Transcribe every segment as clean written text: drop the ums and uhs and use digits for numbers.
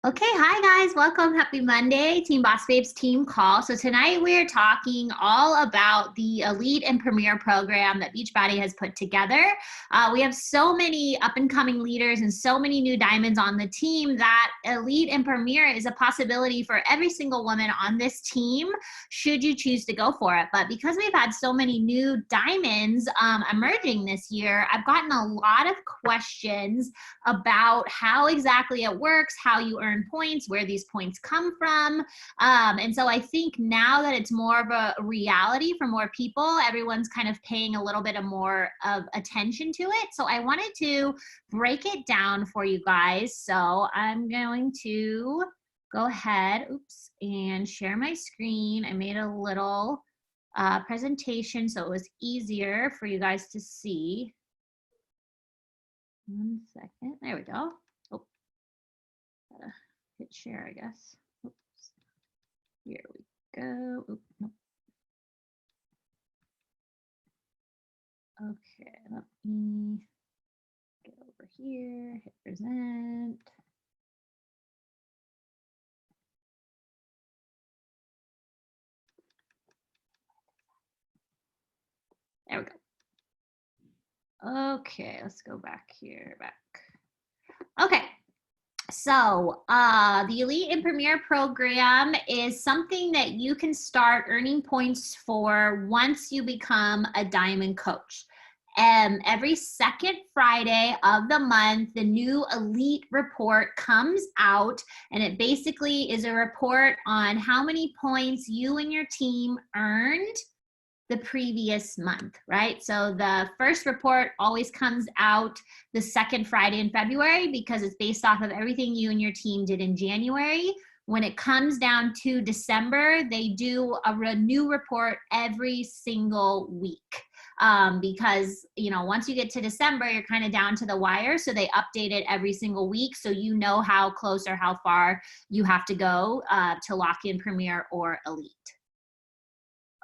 Okay, hi guys, welcome. Happy Monday, Team Boss Babes team call. So tonight we're talking all about the Elite and Premier program that Beachbody has put together. We have so many up and coming leaders and so many new diamonds on the team that Elite and Premier is a possibility for every single woman on this team should you choose to go for it. But because we've had so many new diamonds emerging this year, I've gotten a lot of questions about how exactly it works, how you earn points, where these points come from. And so I think now that it's more of a reality for more people, everyone's kind of paying a little bit of more of attention to it. So I wanted to break it down for you guys. So I'm going to go ahead, and share my screen. I made a little presentation so it was easier for you guys to see. 1 second. There we go. Oh, gotta hit share, I guess. Oops. Here we go. Oops, nope. Okay, let me get over here, hit present. There we go. Okay, let's go back here, Okay, so the Elite and Premier program is something that you can start earning points for once you become a Diamond Coach. Every second Friday of the month, the new Elite report comes out, and it basically is a report on how many points you and your team earned the previous month, right? So the first report always comes out the second Friday in February because it's based off of everything you and your team did in January. When it comes down to December, they do a new report every single week. Because, you know, once you get to December, you're kind of down to the wire. So they update it every single week. So you know how close or how far you have to go to lock in Premier or Elite.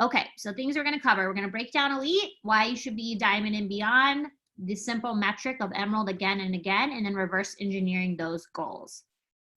Okay, so things we're going to cover. We're going to break down Elite, why you should be Diamond and beyond, the simple metric of Emerald again and again, and then reverse engineering those goals.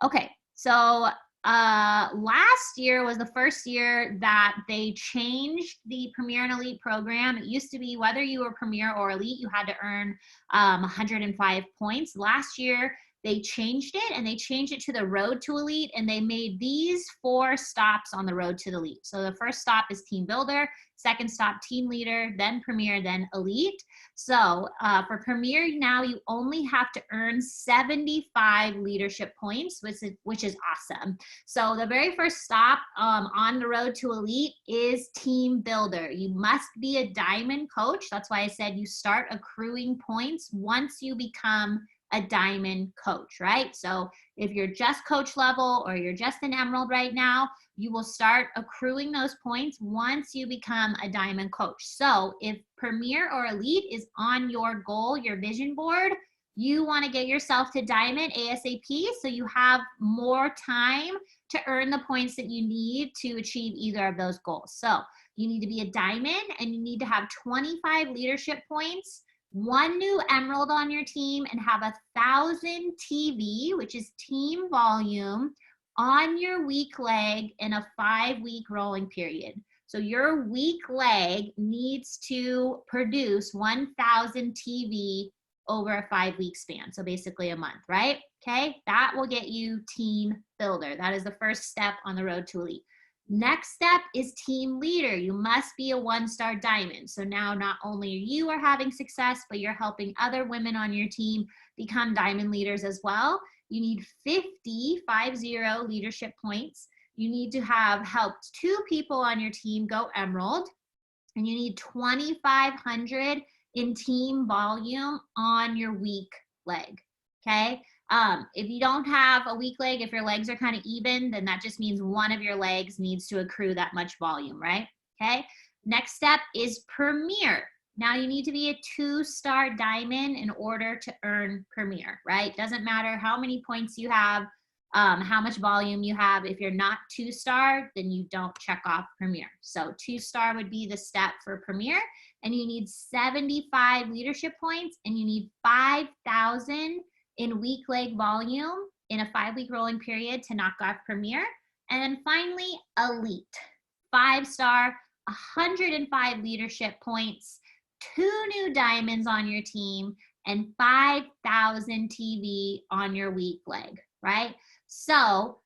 Okay, so last year was the first year that they changed the Premier and Elite program. It used to be whether you were Premier or Elite, you had to earn 105 points. Last year, they changed it, and they changed it to the Road to Elite, and they made these 4 stops on the Road to the Elite. So the first stop is Team Builder, second stop Team Leader, then Premier, then Elite. So for Premier now, you only have to earn 75 leadership points, which is awesome. So the very first stop on the Road to Elite is Team Builder. You must be a Diamond Coach. That's why I said you start accruing points once you become a Diamond Coach, right? So if you're just coach level or you're just an Emerald right now, you will start accruing those points once you become a Diamond Coach. So if Premier or Elite is on your goal, your vision board, you want to get yourself to Diamond ASAP so you have more time to earn the points that you need to achieve either of those goals. So you need to be a Diamond, and you need to have 25 leadership points, 1 new Emerald on your team, and have 1,000 TV, which is team volume, on your weak leg in a 5-week rolling period. So your weak leg needs to produce 1,000 TV over a 5-week span. So basically a month, right? Okay, that will get you Team Builder. That is the first step on the Road to Elite. Next step is Team Leader. You must be a 1-star Diamond. So now not only you are having success, but you're helping other women on your team become Diamond leaders as well. You need 50 leadership points. You need to have helped 2 people on your team go Emerald, and you need 2,500 in team volume on your weak leg, okay? If you don't have a weak leg, if your legs are kind of even, then that just means one of your legs needs to accrue that much volume, right? Okay. Next step is Premier. Now you need to be a 2-star Diamond in order to earn Premier, right? Doesn't matter how many points you have, how much volume you have. If you're not 2-star, then you don't check off Premier. So 2-star would be the step for Premier, and you need 75 leadership points, and you need 5,000 in weak leg volume in a 5-week rolling period to knock off Premier. And then finally, Elite, 5-star, 105 leadership points, 2 new diamonds on your team, and 5,000 TV on your weak leg, right? So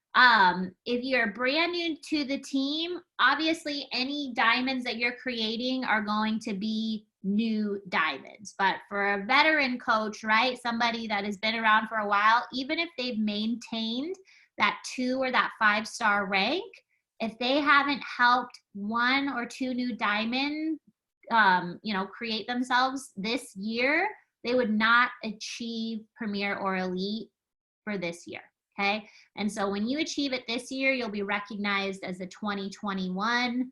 if you're brand new to the team, obviously any diamonds that you're creating are going to be new diamonds. But for a veteran coach, right, somebody that has been around for a while, even if they've maintained that 2 or that 5-star rank, if they haven't helped 1 or 2 new diamond, create themselves this year, they would not achieve Premier or Elite for this year. Okay. And so when you achieve it this year, you'll be recognized as the 2021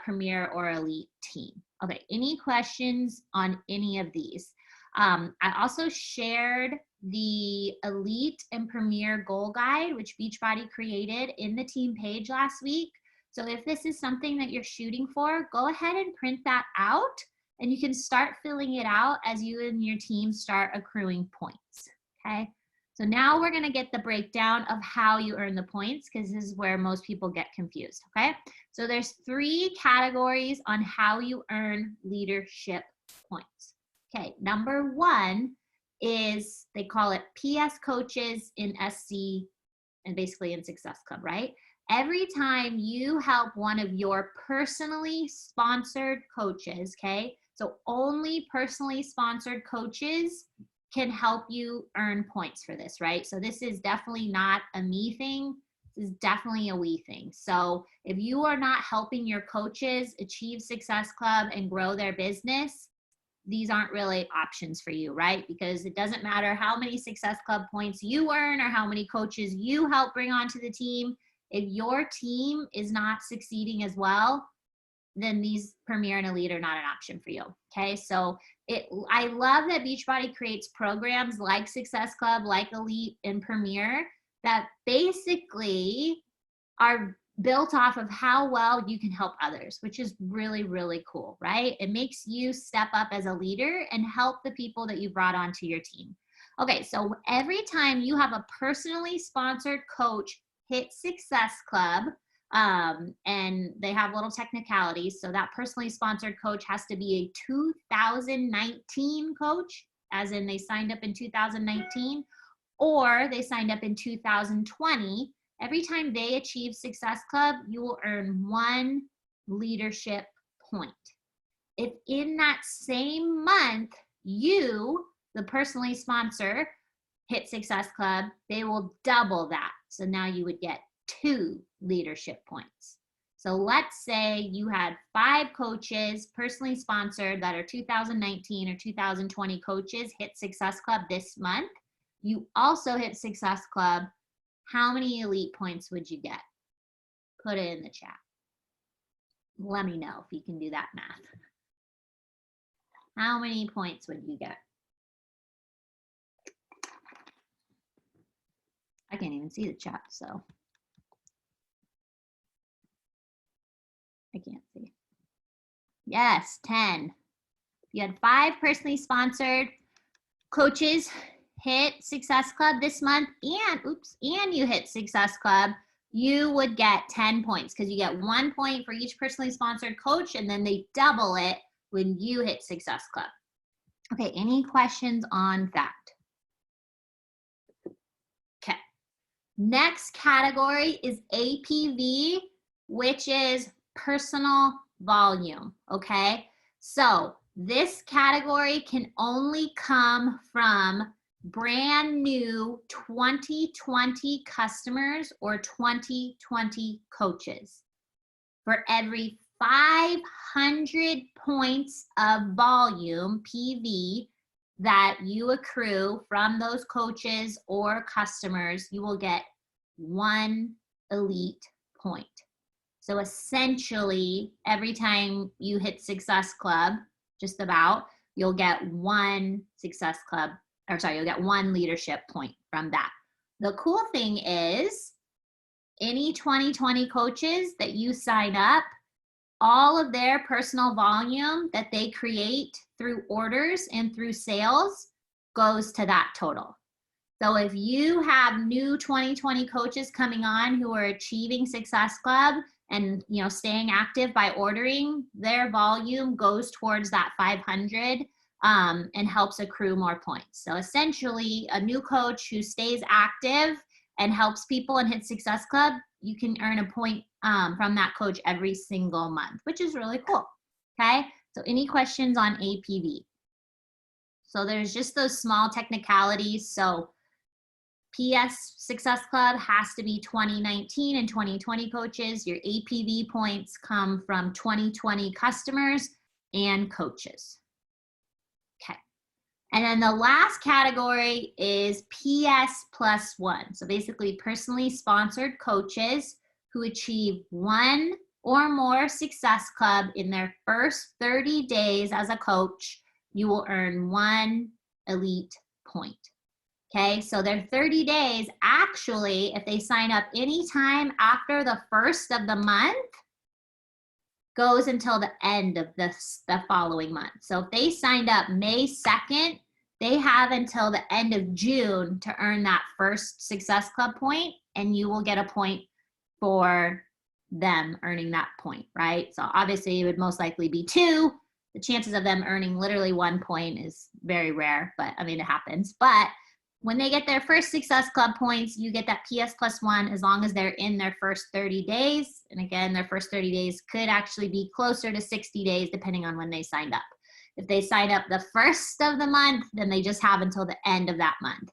Premier or Elite team. Okay. Any questions on any of these? I also shared the Elite and Premier Goal Guide, which Beachbody created, in the team page last week. So if this is something that you're shooting for, go ahead and print that out, and you can start filling it out as you and your team start accruing points. Okay. So now we're going to get the breakdown of how you earn the points, because this is where most people get confused, okay? So there's 3 categories on how you earn leadership points. Okay, number 1 is, they call it PS coaches in SC and basically in Success Club, right? Every time you help one of your personally sponsored coaches, okay? So only personally sponsored coaches can help you earn points for this, right? So this is definitely not a me thing. This is definitely a we thing. So if you are not helping your coaches achieve Success Club and grow their business, these aren't really options for you, right? Because it doesn't matter how many Success Club points you earn or how many coaches you help bring onto the team. If your team is not succeeding as well, then these Premier and Elite are not an option for you. Okay, so I love that Beachbody creates programs like Success Club, like Elite and Premier, that basically are built off of how well you can help others, which is really, really cool, right? It makes you step up as a leader and help the people that you brought onto your team. Okay, so every time you have a personally sponsored coach hit Success Club, and they have little technicalities. So that personally sponsored coach has to be a 2019 coach, as in they signed up in 2019, or they signed up in 2020. Every time they achieve Success Club, you will earn 1 leadership point. If in that same month, you, the personally sponsor, hit Success Club, they will double that. So now you would get 2 leadership points. So let's say you had 5 coaches personally sponsored that are 2019 or 2020 coaches hit Success Club this month. You also hit Success Club. How many Elite points would you get? Put it in the chat. Let me know if you can do that math. How many points would you get? I can't even see the chat, so I can't see. Yes, 10. You had 5 personally sponsored coaches hit Success Club this month, and you hit Success Club, you would get 10 points, because you get 1 point for each personally sponsored coach, and then they double it when you hit Success Club. Okay, any questions on that? Okay. Next category is APV, which is personal volume, okay? So this category can only come from brand new 2020 customers or 2020 coaches. For every 500 points of volume, PV, that you accrue from those coaches or customers, you will get 1 Elite point. So essentially, every time you hit Success Club, just about, you'll get 1 Success Club, or sorry, you'll get 1 leadership point from that. The cool thing is, any 2020 coaches that you sign up, all of their personal volume that they create through orders and through sales goes to that total. So if you have new 2020 coaches coming on who are achieving Success Club and staying active by ordering, their volume goes towards that 500 and helps accrue more points. So essentially, a new coach who stays active and helps people and hits Success Club, you can earn a point from that coach every single month, which is really cool. Okay, so any questions on APV? So there's just those small technicalities. So PS Success Club has to be 2019 and 2020 coaches. Your APV points come from 2020 customers and coaches. Okay. And then the last category is PS plus one. So basically personally sponsored coaches who achieve one or more Success Club in their first 30 days as a coach. You will earn 1 elite point. Okay, so their 30 days, actually, if they sign up anytime after the first of the month, goes until the end of the following month. So if they signed up May 2nd, they have until the end of June to earn that first Success Club point, and you will get a point for them earning that point, right? So obviously it would most likely be 2. The chances of them earning literally 1 point is very rare, but I mean, it happens. But when they get their first Success Club points, you get that PS plus one as long as they're in their first 30 days. And again, their first 30 days could actually be closer to 60 days depending on when they signed up. If they sign up the first of the month, then they just have until the end of that month.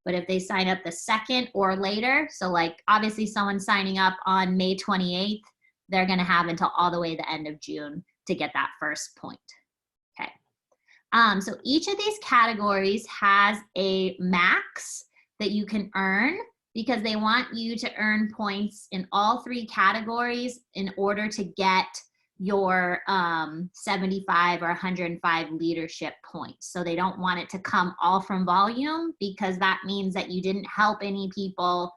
But if they sign up the second or later, so like obviously someone signing up on May 28th, they're gonna have until all the way the end of June to get that first point. Okay. So each of these categories has a max that you can earn because they want you to earn points in all 3 categories in order to get your 75 or 105 leadership points. So they don't want it to come all from volume because that means that you didn't help any people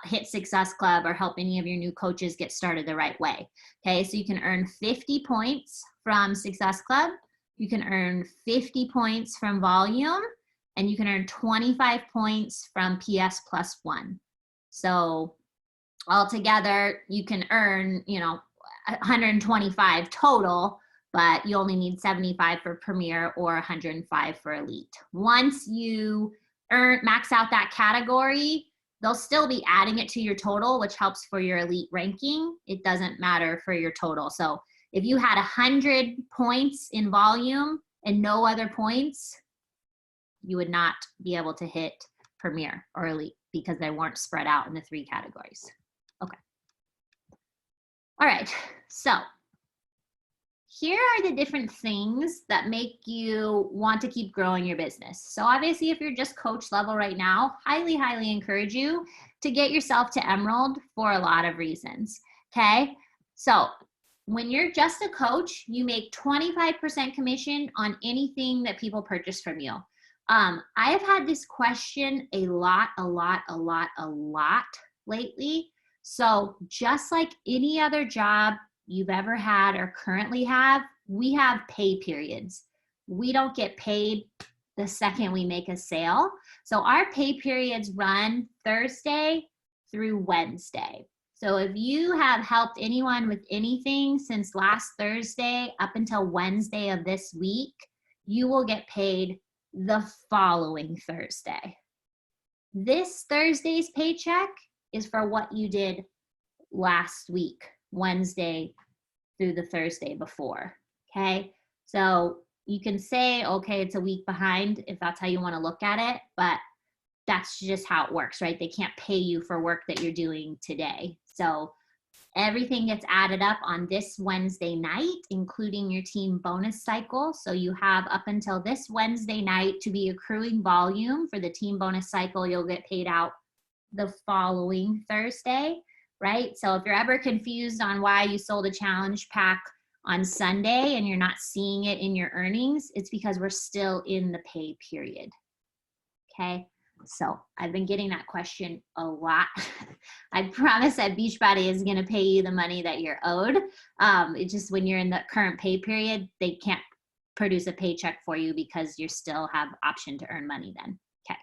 hit Success Club or help any of your new coaches get started the right way. Okay, so you can earn 50 points from Success Club. You can earn 50 points from volume, and you can earn 25 points from PS plus one. So altogether, you can earn, 125 total, but you only need 75 for Premier or 105 for Elite. Once you max out that category, they'll still be adding it to your total, which helps for your Elite ranking. It doesn't matter for your total. So if you had 100 points in volume and no other points, you would not be able to hit Premier or Elite because they weren't spread out in the 3 categories. Okay. All right, so here are the different things that make you want to keep growing your business. So obviously, if you're just coach level right now, highly, highly encourage you to get yourself to Emerald for a lot of reasons, okay? So when you're just a coach, you make 25% commission on anything that people purchase from you. I have had this question a lot lately. So just like any other job you've ever had or currently have, we have pay periods. We don't get paid the second we make a sale. So our pay periods run Thursday through Wednesday. So if you have helped anyone with anything since last Thursday up until Wednesday of this week, you will get paid the following Thursday. This Thursday's paycheck is for what you did last week, Wednesday through the Thursday before, okay? So you can say, okay, it's a week behind if that's how you want to look at it, but that's just how it works, right? They can't pay you for work that you're doing today. So everything gets added up on this Wednesday night, including your team bonus cycle. So you have up until this Wednesday night to be accruing volume for the team bonus cycle. You'll get paid out the following Thursday, right? So if you're ever confused on why you sold a challenge pack on Sunday and you're not seeing it in your earnings, it's because we're still in the pay period, okay? So I've been getting that question a lot. I promise that Beachbody is going to pay you the money that you're owed. It's just when you're in the current pay period, they can't produce a paycheck for you because you still have option to earn money then. Okay.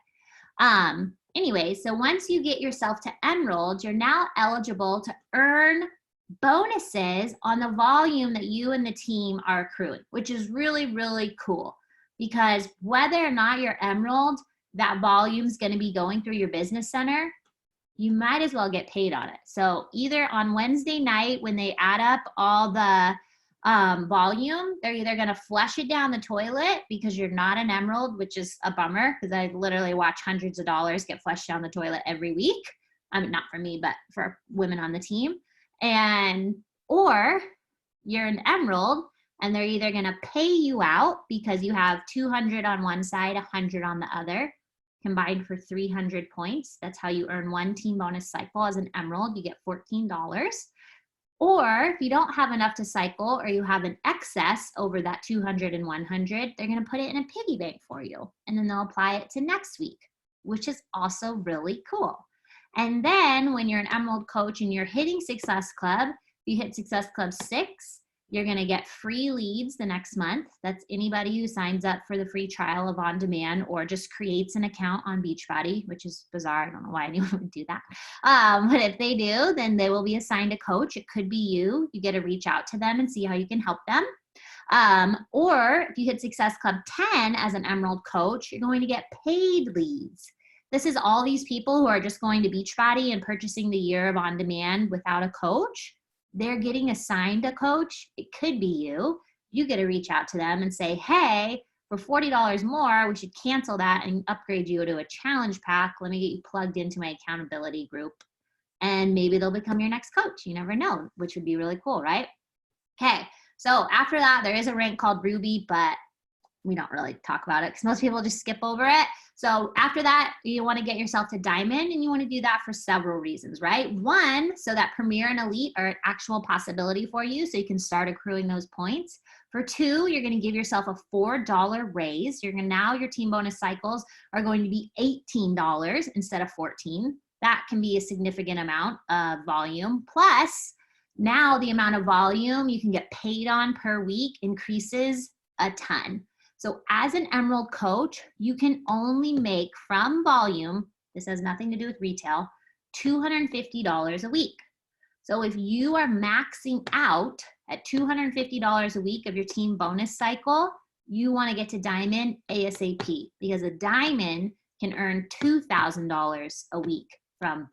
Anyway, so once you get yourself to Emerald, you're now eligible to earn bonuses on the volume that you and the team are accruing, which is really, really cool. Because whether or not you're Emerald, that volume is going to be going through your business center. You might as well get paid on it. So either on Wednesday night when they add up all the volume, they're either going to flush it down the toilet because you're not an Emerald, which is a bummer because I literally watch hundreds of dollars get flushed down the toilet every week. I mean, not for me, but for women on the team. Or you're an Emerald and they're either going to pay you out because you have 200 on one side, 100 on the other, combined for 300 points. That's how you earn one team bonus cycle. As an Emerald, you get $14. Or if you don't have enough to cycle or you have an excess over that 200 and 100, they're going to put it in a piggy bank for you. And then they'll apply it to next week, which is also really cool. And then when you're an Emerald coach and you're hitting Success Club, you hit Success Club 6, you're going to get free leads the next month. That's anybody who signs up for the free trial of On Demand or just creates an account on Beachbody, which is bizarre. I don't know why anyone would do that. But if they do, then they will be assigned a coach. It could be you. You get to reach out to them and see how you can help them. Or if you hit Success Club 10 as an Emerald coach, you're going to get paid leads. This is all these people who are just going to Beachbody and purchasing the year of On Demand without a coach. They're getting assigned a coach. It could be you. You get to reach out to them and say, hey, for $40 more, we should cancel that and upgrade you to a challenge pack. Let me get you plugged into my accountability group. And maybe they'll become your next coach. You never know, which would be really cool, right? Okay, so after that, there is a rank called Ruby, but we don't really talk about it because most people just skip over it. So after that, you want to get yourself to Diamond, and you want to do that for several reasons, right? One, so that Premier and Elite are an actual possibility for you, so you can start accruing those points. For two, you're going to give yourself a $4 raise. Now your team bonus cycles are going to be $18 instead of $14. That can be a significant amount of volume. Plus, now the amount of volume you can get paid on per week increases a ton. So as an Emerald coach, you can only make from volume, this has nothing to do with retail, $250 a week. So if you are maxing out at $250 a week of your team bonus cycle, you want to get to Diamond ASAP because a Diamond can earn $2,000 a week from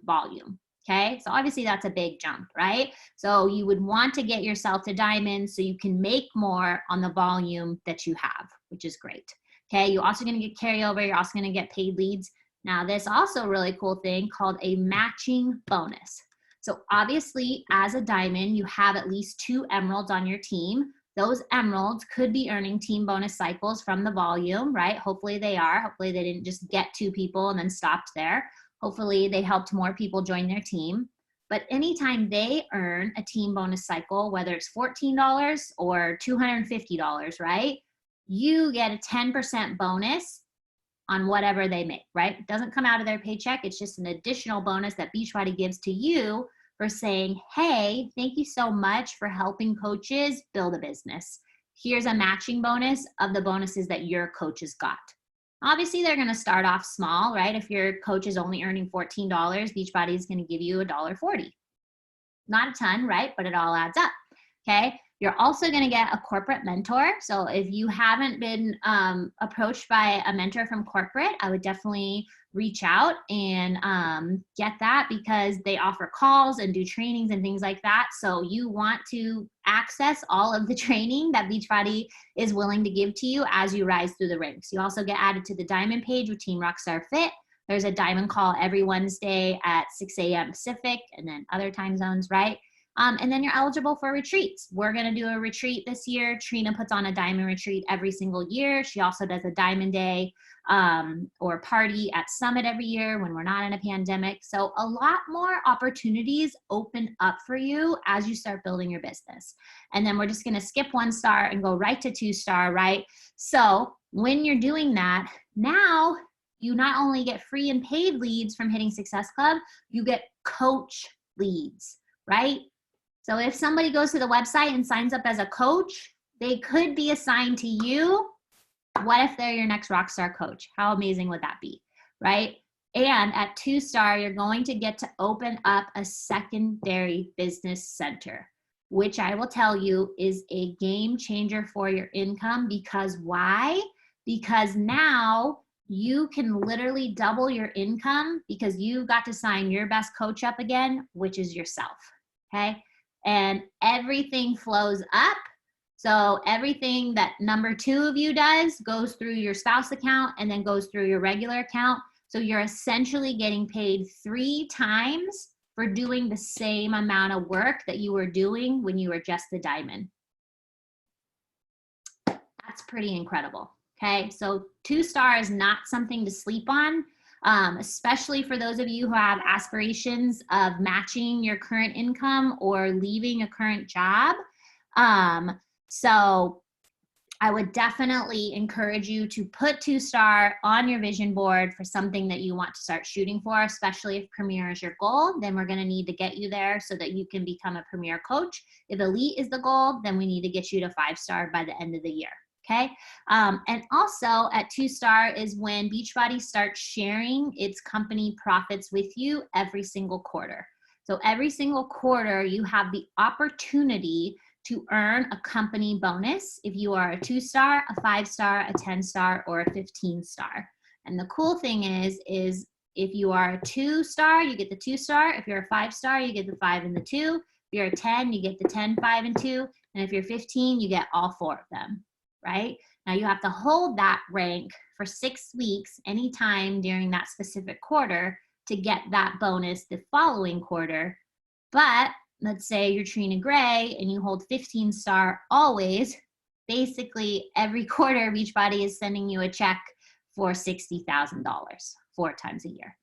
volume. Okay, so obviously that's a big jump, right? So you would want to get yourself to Diamond so you can make more on the volume that you have, which is great. Okay, you're also going to get carryover. You're also going to get paid leads. Now, there's also a really cool thing called a matching bonus. So obviously, as a Diamond, you have at least 2 Emeralds on your team. Those Emeralds could be earning team bonus cycles from the volume, right? Hopefully they are. Hopefully they didn't just get 2 people and then stopped there. Hopefully they helped more people join their team. But anytime they earn a team bonus cycle, whether it's $14 or $250, right? You get a 10% bonus on whatever they make, right? It doesn't come out of their paycheck. It's just an additional bonus that Beachbody gives to you for saying, hey, thank you so much for helping coaches build a business. Here's a matching bonus of the bonuses that your coaches got. Obviously, they're going to start off small, right? If your coach is only earning $14, Beachbody is going to give you $1.40. Not a ton, right? But it all adds up, okay? You're also going to get a corporate mentor. So if you haven't been approached by a mentor from corporate, I would definitely reach out and get that because they offer calls and do trainings and things like that. So you want to access all of the training that Beachbody is willing to give to you as you rise through the ranks. You also get added to the Diamond page with Team Rockstar Fit. There's a Diamond call every Wednesday at 6 a.m. Pacific and then other time zones, right? And then you're eligible for retreats. We're going to do a retreat this year. Trina puts on a Diamond retreat every single year. She also does a Diamond Day or party at Summit every year when we're not in a pandemic. So a lot more opportunities open up for you as you start building your business. And then we're just going to skip 1 star and go right to 2 star, right? So when you're doing that, now you not only get free and paid leads from hitting Success Club, you get coach leads, right? So if somebody goes to the website and signs up as a coach, they could be assigned to you. What if they're your next Rockstar coach? How amazing would that be? right? And at 2-star, you're going to get to open up a secondary business center, which I will tell you is a game changer for your income. Because why? Because now you can literally double your income because you got to sign your best coach up again, which is yourself, okay? And everything flows up. So everything that number 2 of you does goes through your spouse account and then goes through your regular account. So you're essentially getting paid 3 times for doing the same amount of work that you were doing when you were just a diamond. That's pretty incredible. Okay, so 2-star is not something to sleep on, especially for those of you who have aspirations of matching your current income or leaving a current job. So I would definitely encourage you to put 2-star on your vision board for something that you want to start shooting for, especially if Premier is your goal. Then we're going to need to get you there so that you can become a Premier coach. If Elite is the goal, then we need to get you to 5-star by the end of the year. Okay. And also at 2-star is when Beachbody starts sharing its company profits with you every single quarter. So every single quarter, you have the opportunity to earn a company bonus if you are a 2-star, a 5-star, a 10-star, or a 15-star. And the cool thing is if you are a 2-star, you get the 2-star. If you're a 5-star, you get the 5 and the 2. If you're a 10, you get the 10, 5, and 2. And if you're 15, you get all 4 of them, right? Now you have to hold that rank for 6 weeks anytime during that specific quarter to get that bonus the following quarter. But let's say you're Trina Gray and you hold 15-star always, basically every quarter Beachbody is sending you a check for $60,000 4 times a year,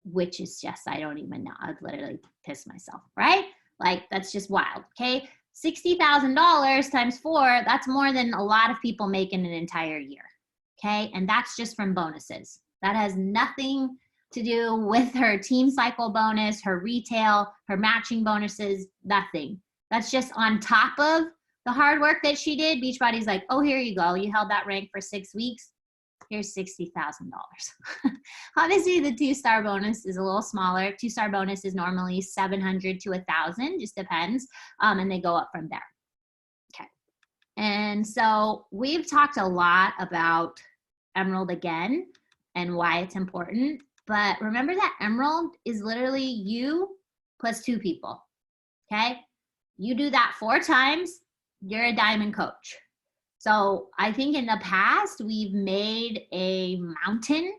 which is just, I don't even know. I'd literally piss myself, right? Like, that's just wild, okay? $60,000 times 4, that's more than a lot of people make in an entire year, okay? And that's just from bonuses. That has nothing to do with her team cycle bonus, her retail, her matching bonuses, nothing. That's just on top of the hard work that she did. Beachbody's like, oh, here you go. You held that rank for 6 weeks. Here's $60,000. Obviously, the 2-star bonus is a little smaller. 2-star bonus is normally $700 to $1,000, just depends, and they go up from there. Okay, and so we've talked a lot about Emerald again and why it's important. But remember that Emerald is literally you plus 2 people, okay? You do that 4 times, you're a diamond coach. So I think in the past, we've made a mountain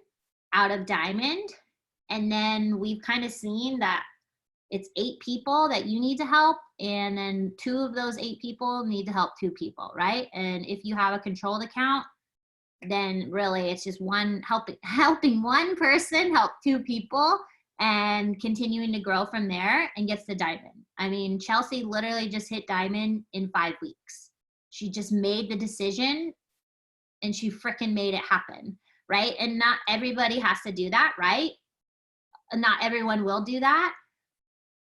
out of diamond, and then we've kind of seen that it's 8 people that you need to help, and then 2 of those 8 people need to help 2 people, right? And if you have a controlled account, then really it's just helping one person help 2 people and continuing to grow from there and gets the diamond. I mean, Chelsea literally just hit diamond in 5 weeks. She just made the decision and she freaking made it happen, right? And not everybody has to do that, right? Not everyone will do that,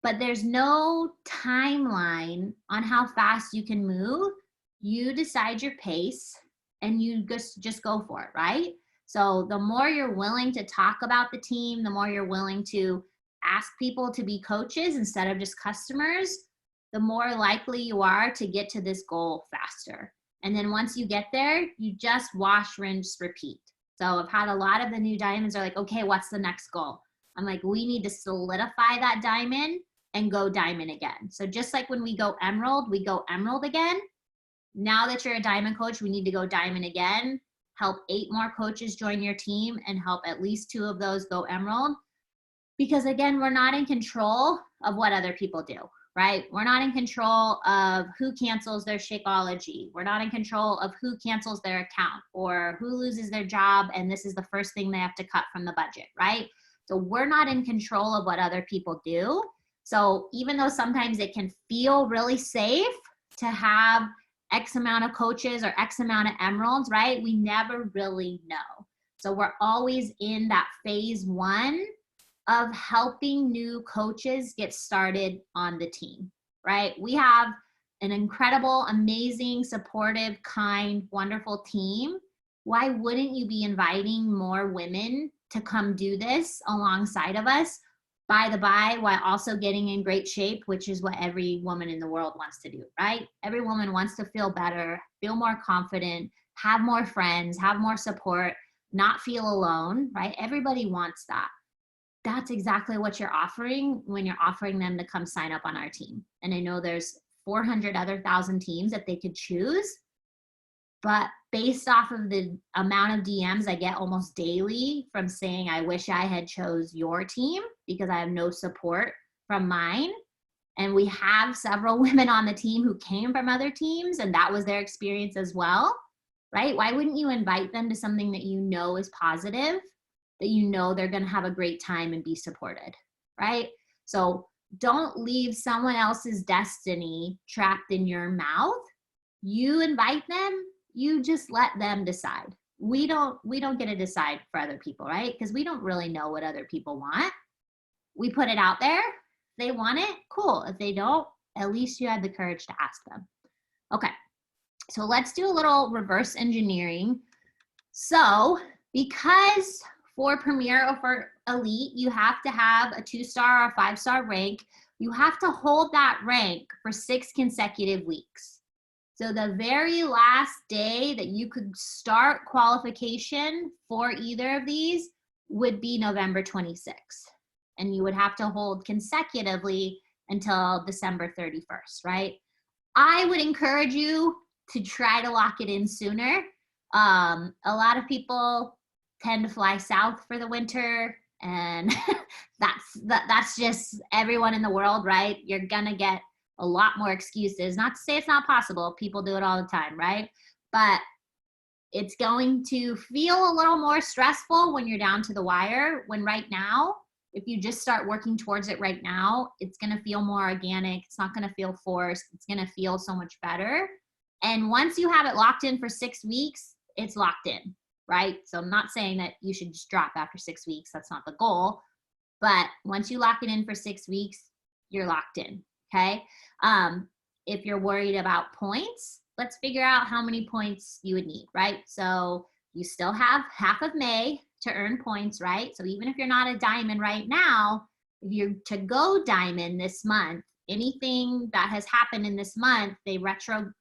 but there's no timeline on how fast you can move. You decide your pace and you just go for it, right? So the more you're willing to talk about the team, the more you're willing to ask people to be coaches instead of just customers, the more likely you are to get to this goal faster. And then once you get there, you just wash, rinse, repeat. So I've had a lot of the new diamonds are like, okay, what's the next goal? I'm like, we need to solidify that diamond and go diamond again. So just like when we go emerald again. Now that you're a diamond coach, we need to go diamond again, help 8 more coaches join your team and help at least 2 of those go emerald. Because again, we're not in control of what other people do, right? We're not in control of who cancels their Shakeology. We're not in control of who cancels their account or who loses their job and this is the first thing they have to cut from the budget, right? So we're not in control of what other people do. So even though sometimes it can feel really safe to have X amount of coaches or X amount of emeralds, right? We never really know. So we're always in that phase 1 of helping new coaches get started on the team, right? We have an incredible, amazing, supportive, kind, wonderful team. Why wouldn't you be inviting more women to come do this alongside of us, by the by, while also getting in great shape, which is what every woman in the world wants to do, right? Every woman wants to feel better, feel more confident, have more friends, have more support, not feel alone, right? Everybody wants that. That's exactly what you're offering when you're offering them to come sign up on our team. And I know there's 400 other thousand teams that they could choose, but based off of the amount of DMs I get almost daily from saying, I wish I had chose your team because I have no support from mine. And we have several women on the team who came from other teams and that was their experience as well, right? Why wouldn't you invite them to something that you know is positive, that you know they're gonna have a great time and be supported, right? So don't leave someone else's destiny trapped in your mouth. You invite them, you just let them decide. We don't get to decide for other people, right? Because we don't really know what other people want. We put it out there. If they want it, cool. If they don't, at least you had the courage to ask them. Okay, so let's do a little reverse engineering. So because for Premier or for Elite, you have to have a 2-star or 5-star rank. You have to hold that rank for 6 consecutive weeks. So the very last day that you could start qualification for either of these would be November 26th. And you would have to hold consecutively until December 31st, right? I would encourage you to try to lock it in sooner. A lot of people tend to fly south for the winter, and that's just everyone in the world, right? You're gonna get a lot more excuses. Not to say it's not possible. People do it all the time, right? But it's going to feel a little more stressful when you're down to the wire, when right now, if you just start working towards it right now, it's gonna feel more organic. It's not gonna feel forced. It's gonna feel so much better. And once you have it locked in for 6 weeks, it's locked in, right? So I'm not saying that you should just drop after 6 weeks. That's not the goal. But once you lock it in for 6 weeks, you're locked in, okay? If you're worried about points, let's figure out how many points you would need, right? So you still have half of May to earn points, right? So even if you're not a diamond right now, if you're to go diamond this month, anything that has happened in this month, they retroact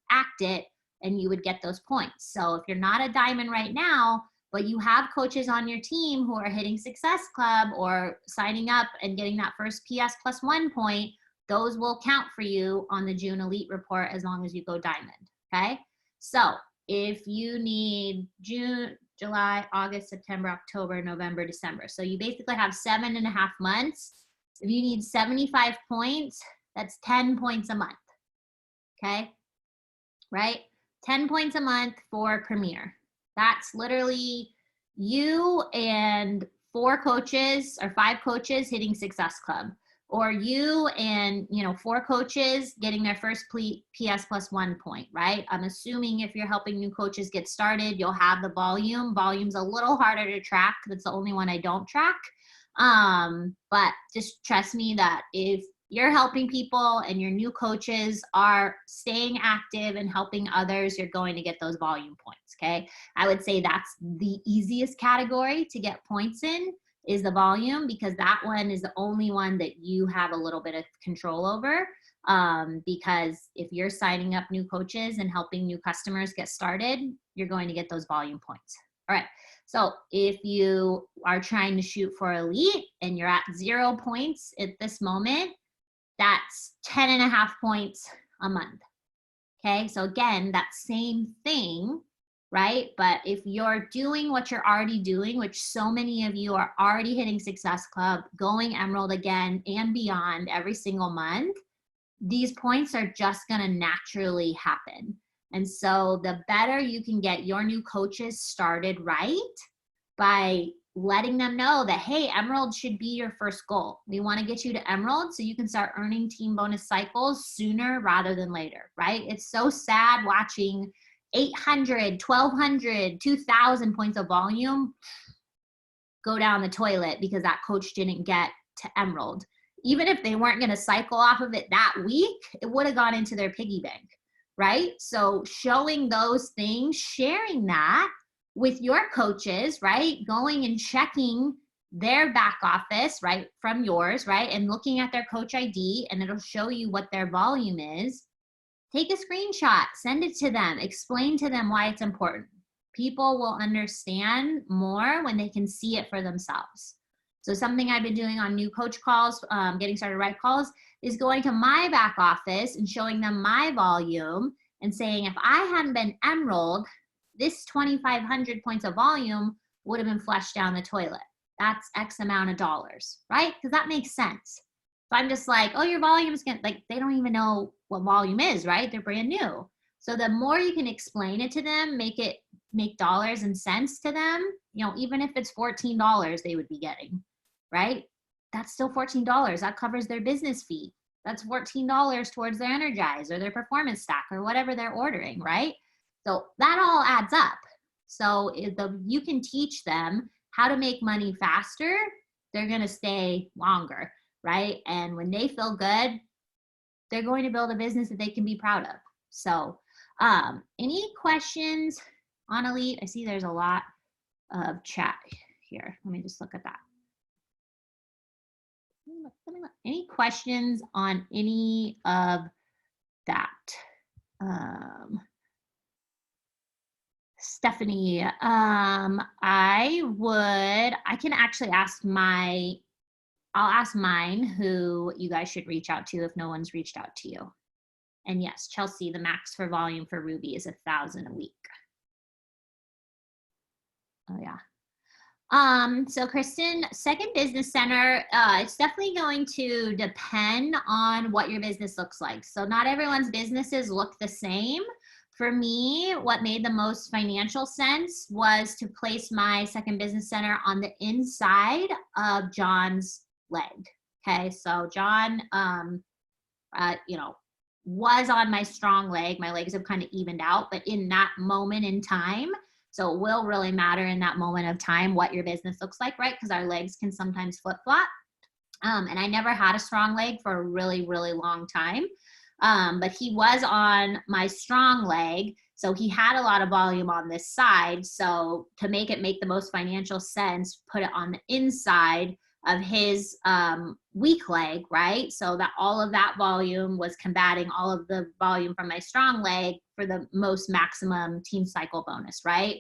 it and you would get those points. So if you're not a diamond right now, but you have coaches on your team who are hitting Success Club or signing up and getting that first PS plus 1 point, those will count for you on the June Elite report as long as you go diamond, okay? So if you need June, July, August, September, October, November, December. So you basically have 7.5 months. If you need 75 points, that's 10 points a month, okay? Right? 10 points a month for Premier. That's literally you and 4 coaches or 5 coaches hitting Success Club, or you and 4 coaches getting their first PS plus 1 point, right? I'm assuming if you're helping new coaches get started, you'll have the volume. Volume's a little harder to track. That's the only one I don't track. But just trust me that if you're helping people and your new coaches are staying active and helping others, you're going to get those volume points, okay? I would say that's the easiest category to get points in, is the volume, because that one is the only one that you have a little bit of control over. Because if you're signing up new coaches and helping new customers get started, you're going to get those volume points. All right, so if you are trying to shoot for Elite and you're at 0 points at this moment, that's 10.5 points a month, okay? So again, that same thing, right? But if you're doing what you're already doing, which so many of you are already hitting Success Club, going Emerald again and beyond every single month, these points are just gonna naturally happen. And so the better you can get your new coaches started right by letting them know that, hey, Emerald should be your first goal. We wanna get you to Emerald so you can start earning team bonus cycles sooner rather than later, right? It's so sad watching 800, 1,200, 2,000 points of volume go down the toilet because that coach didn't get to Emerald. Even if they weren't gonna cycle off of it that week, it would have gone into their piggy bank, right? So showing those things, sharing that with your coaches, right? Going and checking their back office, right, from yours, right, and looking at their coach ID, and it'll show you what their volume is. Take a screenshot, send it to them, explain to them why it's important. People will understand more when they can see it for themselves. So something I've been doing on new coach calls, getting started right calls, is going to my back office and showing them my volume and saying, if I hadn't been Emerald, this 2,500 points of volume would have been flushed down the toilet. That's X amount of dollars, right? Because that makes sense. So I'm just like, oh, your volume's gonna, like, they don't even know what volume is, right? They're brand new. So the more you can explain it to them, make dollars and cents to them, you know, even if it's $14 they would be getting, right? That's still $14. That covers their business fee. That's $14 towards their Energize or their performance stack or whatever they're ordering, right? So that all adds up. So if you can teach them how to make money faster, they're going to stay longer, right? And when they feel good, they're going to build a business that they can be proud of. So any questions on Elite? I see there's a lot of chat here. Let me just look at that. Let me look. Any questions on any of that? Stephanie, I can actually I'll ask mine who you guys should reach out to if no one's reached out to you. And yes, Chelsea, the max for volume for Ruby is 1,000 a week. Oh yeah. So Kristen, Second Business Center, it's definitely going to depend on what your business looks like. So not everyone's businesses look the same. For me, what made the most financial sense was to place my Second Business Center on the inside of John's leg. Okay, so John, you know, was on my strong leg. My legs have kind of evened out, but in that moment in time, so it will really matter in that moment of time what your business looks like, right? Because our legs can sometimes flip-flop. And I never had a strong leg for a really, really long time. But he was on my strong leg, so he had a lot of volume on this side. So to make the most financial sense, put it on the inside of his weak leg, right? So that all of that volume was combating all of the volume from my strong leg for the most maximum team cycle bonus, right?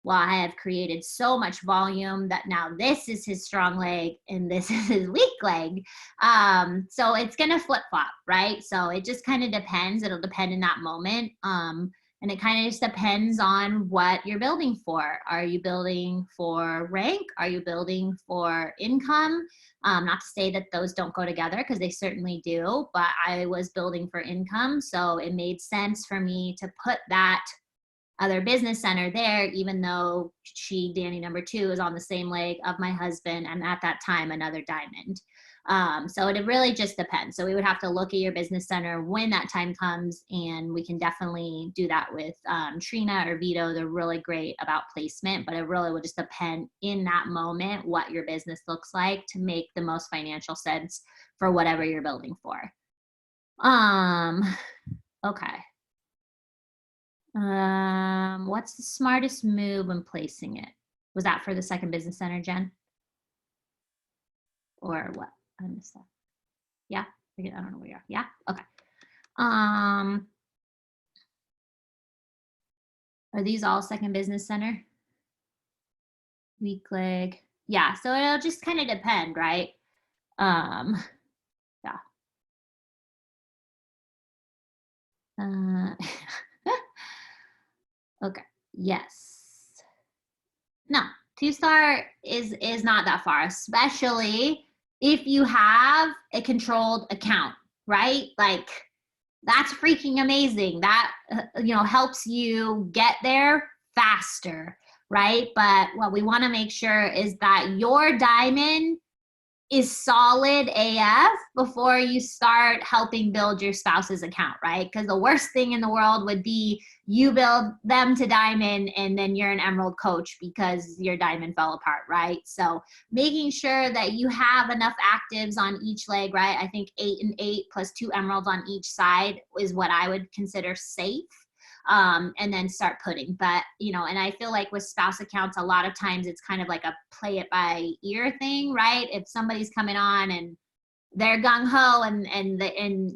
Well, I have created so much volume that now this is his strong leg and this is his weak leg. So it's going to flip-flop, right? So it just kind of depends. It'll depend in that moment. And it kind of just depends on what you're building for. Are you building for rank? Are you building for income? Not to say that those don't go together, because they certainly do, but I was building for income. So it made sense for me to put that other business center there, even though Danny number 2 is on the same leg of my husband, and at that time another diamond. So it really just depends. So we would have to look at your business center when that time comes, and we can definitely do that with Trina or Vito. They're really great about placement, but it really would just depend in that moment what your business looks like to make the most financial sense for whatever you're building for. Okay. What's the smartest move when placing it? Was that for the Second Business Center, Jen? Or what? I missed that. Yeah, I don't know where you are. Yeah, okay. Are these all Second Business Center? Weak leg. Yeah, so it'll just kind of depend, right? Yeah. Okay. Yes. No, 2-star is not that far, especially if you have a controlled account, right? Like, that's freaking amazing. That helps you get there faster, right? But what we want to make sure is that your diamond is solid AF before you start helping build your spouse's account, right? Because the worst thing in the world would be you build them to diamond and then you're an emerald coach because your diamond fell apart, right? So making sure that you have enough actives on each leg, right? I think 8 and 8 plus 2 emeralds on each side is what I would consider safe. and then start putting. But, you know, and I feel like with spouse accounts, a lot of times it's kind of like a play it by ear thing, right? If somebody's coming on and they're gung ho and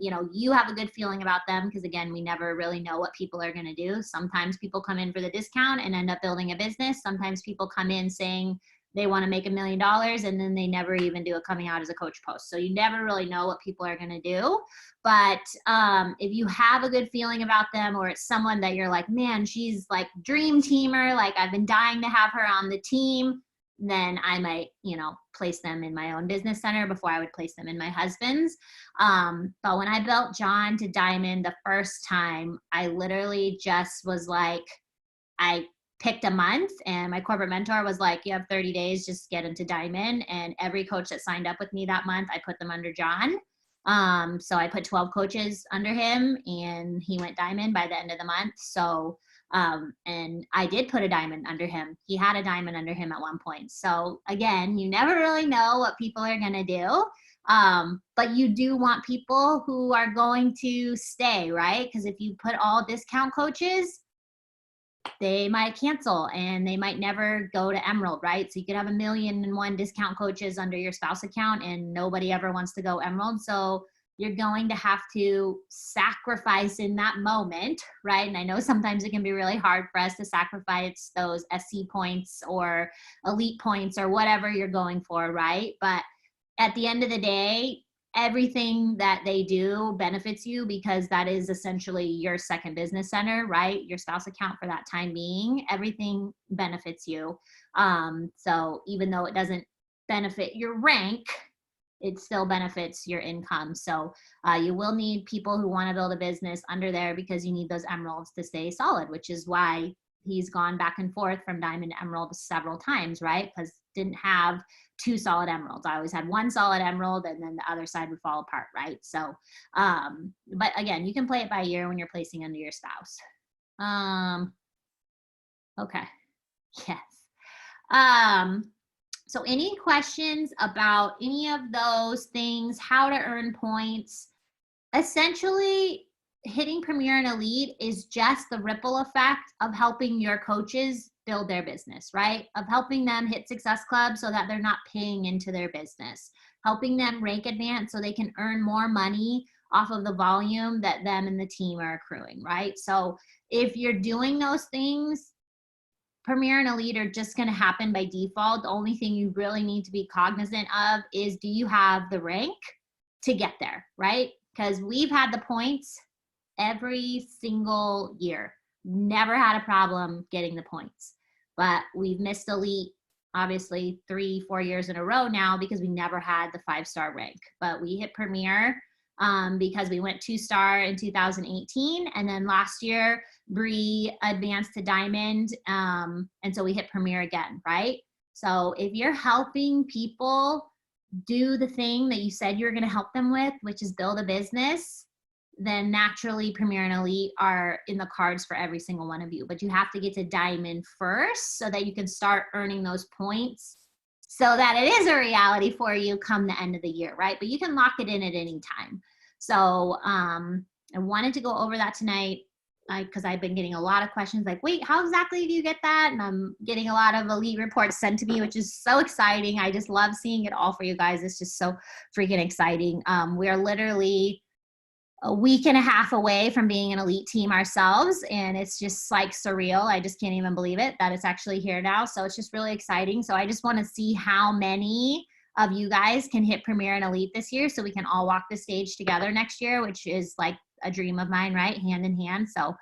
you know, you have a good feeling about them, because again, we never really know what people are going to do. Sometimes people come in for the discount and end up building a business. Sometimes people come in saying they want to make $1 million and then they never even do a coming out as a coach post. So you never really know what people are going to do. But if you have a good feeling about them, or it's someone that you're like, man, she's like dream teamer, like I've been dying to have her on the team, then I might, you know, place them in my own business center before I would place them in my husband's. But when I built John to diamond the first time, I literally just was like, I picked a month and my corporate mentor was like, you have 30 days, just get into diamond. And every coach that signed up with me that month, I put them under John. So I put 12 coaches under him and he went diamond by the end of the month. So and I did put a diamond under him. He had a diamond under him at one point. So again, you never really know what people are going to do. But you do want people who are going to stay, right? Because if you put all discount coaches, they might cancel and they might never go to Emerald, right? So you could have 1,000,001 discount coaches under your spouse account and nobody ever wants to go Emerald. So you're going to have to sacrifice in that moment, right? And I know sometimes it can be really hard for us to sacrifice those SC points or elite points or whatever you're going for, right? But at the end of the day, everything that they do benefits you, because that is essentially your second business center, right? Your spouse account for that time being, everything benefits you. So even though it doesn't benefit your rank, it still benefits your income. So you will need people who want to build a business under there, because you need those emeralds to stay solid, which is why he's gone back and forth from diamond to emerald several times, right? Because didn't have 2 solid emeralds. I always had 1 solid emerald and then the other side would fall apart, right? So, but again, you can play it by ear when you're placing under your spouse. Okay, yes. So any questions about any of those things, how to earn points? Essentially, hitting Premier and Elite is just the ripple effect of helping your coaches build their business, right? Of helping them hit Success Club so that they're not paying into their business, helping them rank advance so they can earn more money off of the volume that them and the team are accruing, right? So if you're doing those things, Premier and Elite are just going to happen by default. The only thing you really need to be cognizant of is, do you have the rank to get there, right? Because we've had the points every single year. Never had a problem getting the points. But we've missed Elite, obviously, 3-4 years in a row now because we never had the 5-star rank. But we hit Premier because we went 2-star in 2018. And then last year, Bree advanced to Diamond. And so we hit Premier again, right? So if you're helping people do the thing that you said you were going to help them with, which is build a business, then naturally Premier and Elite are in the cards for every single one of you. But you have to get to Diamond first so that you can start earning those points so that it is a reality for you come the end of the year, right? But you can lock it in at any time. So I wanted to go over that tonight because I've been getting a lot of questions like, wait, how exactly do you get that? And I'm getting a lot of Elite reports sent to me, which is so exciting. I just love seeing it all for you guys. It's just so freaking exciting. We are literally a week and a half away from being an Elite team ourselves. And it's just like surreal. I just can't even believe it that it's actually here now. So it's just really exciting. So I just want to see how many of you guys can hit Premier and Elite this year so we can all walk the stage together next year, which is like a dream of mine, right? Hand in hand. So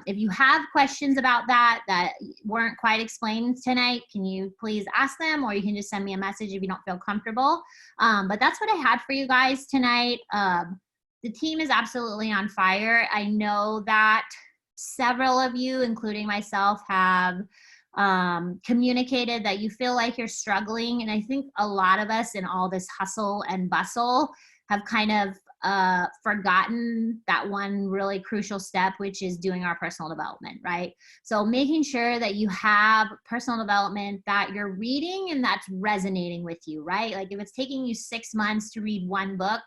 if you have questions about that weren't quite explained tonight, can you please ask them, or you can just send me a message if you don't feel comfortable. But that's what I had for you guys tonight. The team is absolutely on fire. I know that several of you, including myself, have communicated that you feel like you're struggling. And I think a lot of us in all this hustle and bustle have kind of forgotten that one really crucial step, which is doing our personal development, right? So making sure that you have personal development that you're reading and that's resonating with you, right? Like if it's taking you 6 months to read one book,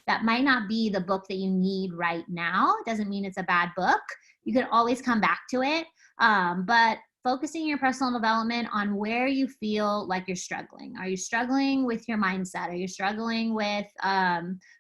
that might not be the book that you need right now. It doesn't mean it's a bad book. You can always come back to it. But focusing your personal development on where you feel like you're struggling. Are you struggling with your mindset? Are you struggling with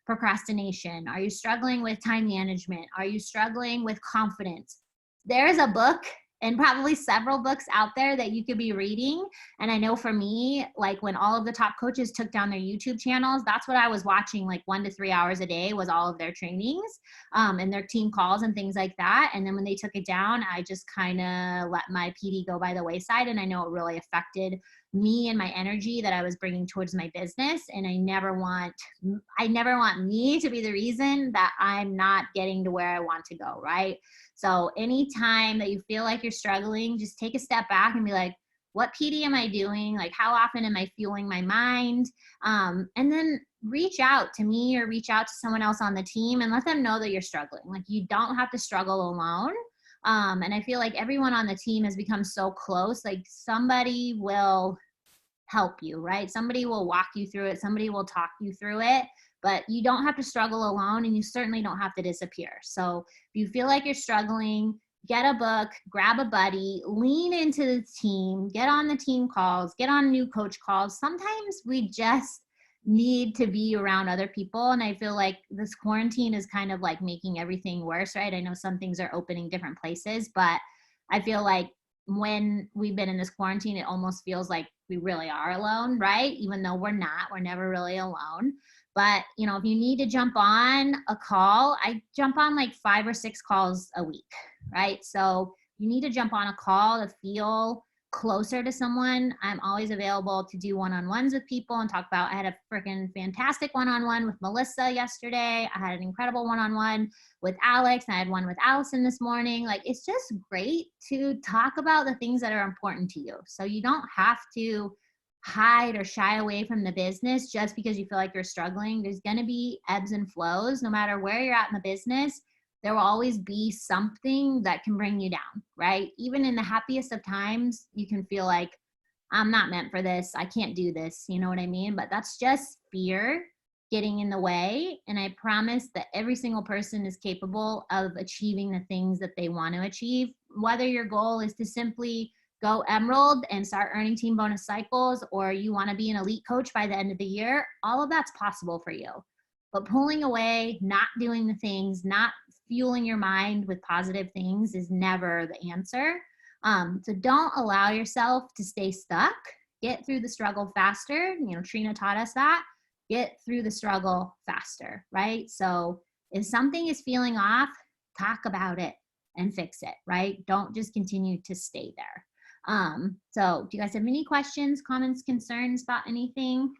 procrastination? Are you struggling with time management? Are you struggling with confidence? There is a book and probably several books out there that you could be reading. And I know for me, like when all of the top coaches took down their YouTube channels, that's what I was watching like 1 to 3 hours a day was all of their trainings and their team calls and things like that. And then when they took it down, I just kind of let my PD go by the wayside. And I know it really affected me and my energy that I was bringing towards my business. And I never want me to be the reason that I'm not getting to where I want to go, right? So anytime that you feel like you're struggling, just take a step back and be like, what PD am I doing? Like, how often am I fueling my mind? And then reach out to me or reach out to someone else on the team and let them know that you're struggling. Like, you don't have to struggle alone. And I feel like everyone on the team has become so close. Like, somebody will help you, right? Somebody will walk you through it. Somebody will talk you through it. But you don't have to struggle alone, and you certainly don't have to disappear. So if you feel like you're struggling, get a book, grab a buddy, lean into the team, get on the team calls, get on new coach calls. Sometimes we just need to be around other people. And I feel like this quarantine is kind of like making everything worse, right? I know some things are opening different places, but I feel like when we've been in this quarantine, it almost feels like we really are alone, right? Even though we're not, we're never really alone. But, you know, if you need to jump on a call, I jump on like 5 or 6 calls a week, right? So you need to jump on a call to feel closer to someone. I'm always available to do one-on-ones with people and talk about, I had a freaking fantastic one-on-one with Melissa yesterday. I had an incredible one-on-one with Alex. I had one with Allison this morning. Like, it's just great to talk about the things that are important to you. So you don't have to hide or shy away from the business just because you feel like you're struggling. There's going to be ebbs and flows no matter where you're at in the business. There will always be something that can bring you down, right? Even in the happiest of times, you can feel like, I'm not meant for this. I can't do this. You know what I mean? But that's just fear getting in the way. And I promise that every single person is capable of achieving the things that they want to achieve. Whether your goal is to simply go emerald and start earning team bonus cycles, or you want to be an elite coach by the end of the year, all of that's possible for you. But pulling away, not doing the things, not fueling your mind with positive things is never the answer. So don't allow yourself to stay stuck. Get through the struggle faster. You know, Trina taught us that. Get through the struggle faster, right? So if something is feeling off, talk about it and fix it, right? Don't just continue to stay there. So do you guys have any questions, comments, concerns about anything?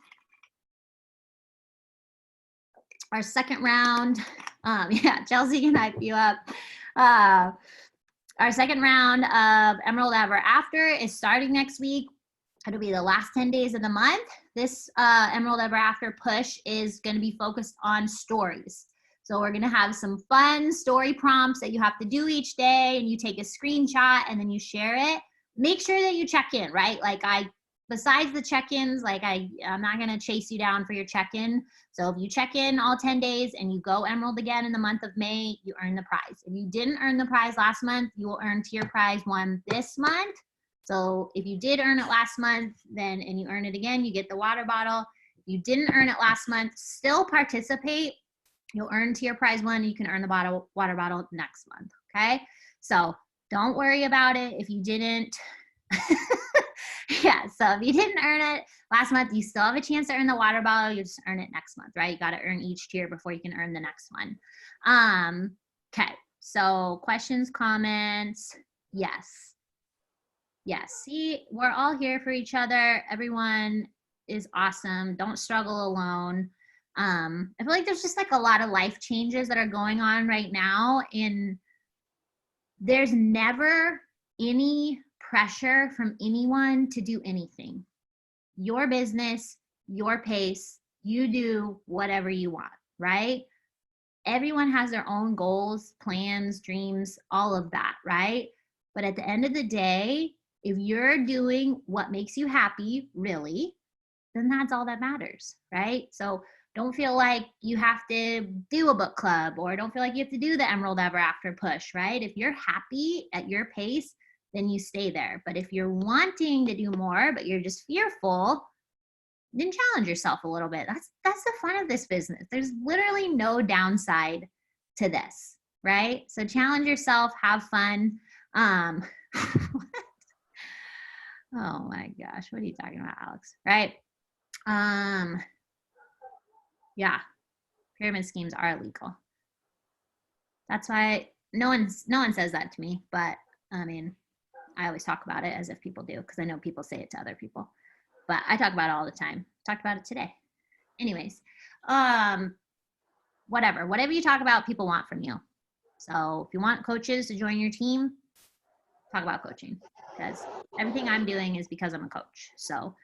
Our second round, yeah, Chelsea can hype you up. Our second round of Emerald Ever After is starting next week. It'll be the last 10 days of the month. This Emerald Ever After push is going to be focused on stories. So we're going to have some fun story prompts that you have to do each day, and you take a screenshot and then you share it. Make sure that you check in, right? Like besides the check-ins, like I'm not going to chase you down for your check-in. So if you check in all 10 days and you go Emerald again in the month of May, you earn the prize. If you didn't earn the prize last month, you will earn tier prize 1 this month. So if you did earn it last month, then, and you earn it again, you get the water bottle. If you didn't earn it last month, still participate. You'll earn tier prize 1. You can earn the water bottle next month. Okay. So don't worry about it if you didn't. Yeah, so if you didn't earn it last month, you still have a chance to earn the water bottle. You just earn it next month, right? You got to earn each tier before you can earn the next one. Okay, so questions, comments? Yes. Yes, see, we're all here for each other. Everyone is awesome. Don't struggle alone. I feel like there's just like a lot of life changes that are going on right now, and there's never any pressure from anyone to do anything. Your business, your pace, you do whatever you want, right? Everyone has their own goals, plans, dreams, all of that, right? But at the end of the day, if you're doing what makes you happy, really, then that's all that matters, right? So don't feel like you have to do a book club, or don't feel like you have to do the Emerald Ever After push, right? If you're happy at your pace, then you stay there. But if you're wanting to do more, but you're just fearful, then challenge yourself a little bit. That's the fun of this business. There's literally no downside to this, right? So challenge yourself, have fun. Oh my gosh, what are you talking about, Alex? Right? Yeah, pyramid schemes are illegal. That's why no one says that to me, but I mean, I always talk about it as if people do, because I know people say it to other people. But I talk about it all the time. Talked about it today. Anyways, whatever you talk about, people want from you. So if you want coaches to join your team, talk about coaching, because everything I'm doing is because I'm a coach. So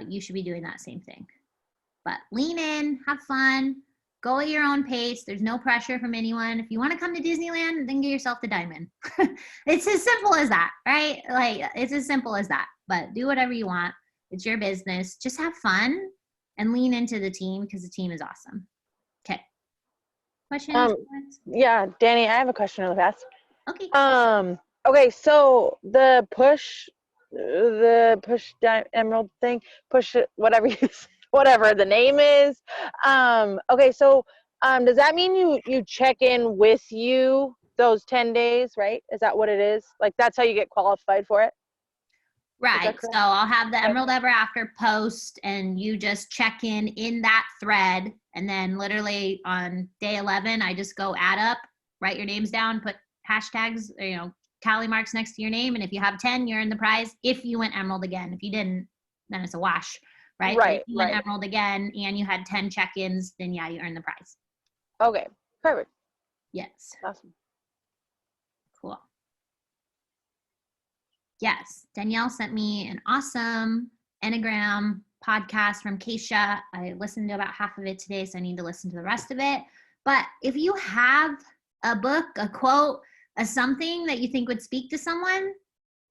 you should be doing that same thing. But lean in, have fun, go at your own pace. There's no pressure from anyone. If you want to come to Disneyland, then get yourself the diamond. It's as simple as that, right? Like, it's as simple as that. But do whatever you want. It's your business. Just have fun and lean into the team, because the team is awesome. Okay. Questions? Yeah, Danny, I have a question really fast. Okay. Okay, so the push emerald thing, push whatever whatever the name is. Okay, so does that mean you check in with you those 10 days, right? Is that what it is? Like, that's how you get qualified for it? Right. So I'll have the Emerald Ever After post, and you just check in that thread. And then literally on day 11, I just go add up, write your names down, put hashtags, tally marks next to your name. And if you have 10, you're in the prize. If you went Emerald again, if you didn't, then it's a wash, right? Right. If you went Emerald again and you had 10 check-ins, then yeah, you earn the prize. Okay. Perfect. Yes. Awesome. Cool. Yes, Danielle sent me an awesome Enneagram podcast from Keisha. I listened to about half of it today, so I need to listen to the rest of it. But if you have a book, a quote, a something that you think would speak to someone,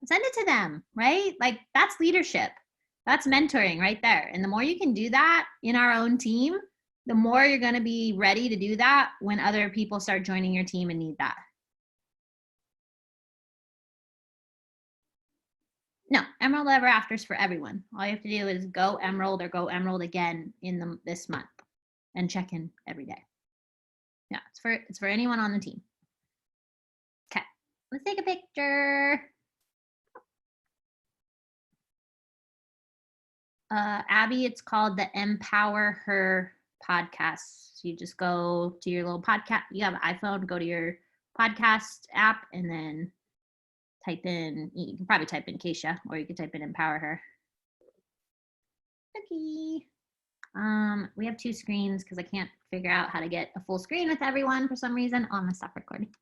send it to them, right? Like, that's leadership. That's mentoring right there. And the more you can do that in our own team, the more you're going to be ready to do that when other people start joining your team and need that. No, Emerald Ever After is for everyone. All you have to do is go Emerald or go Emerald again in this month and check in every day. Yeah, it's for anyone on the team. Okay, let's take a picture. Abby, it's called the Empower Her podcast. You just go to your little podcast. You have an iPhone, go to your podcast app, and then type in, you can probably type in Keisha, or you can type in Empower Her. Okay. We have two screens because I can't figure out how to get a full screen with everyone for some reason. Oh, I'm gonna stop recording.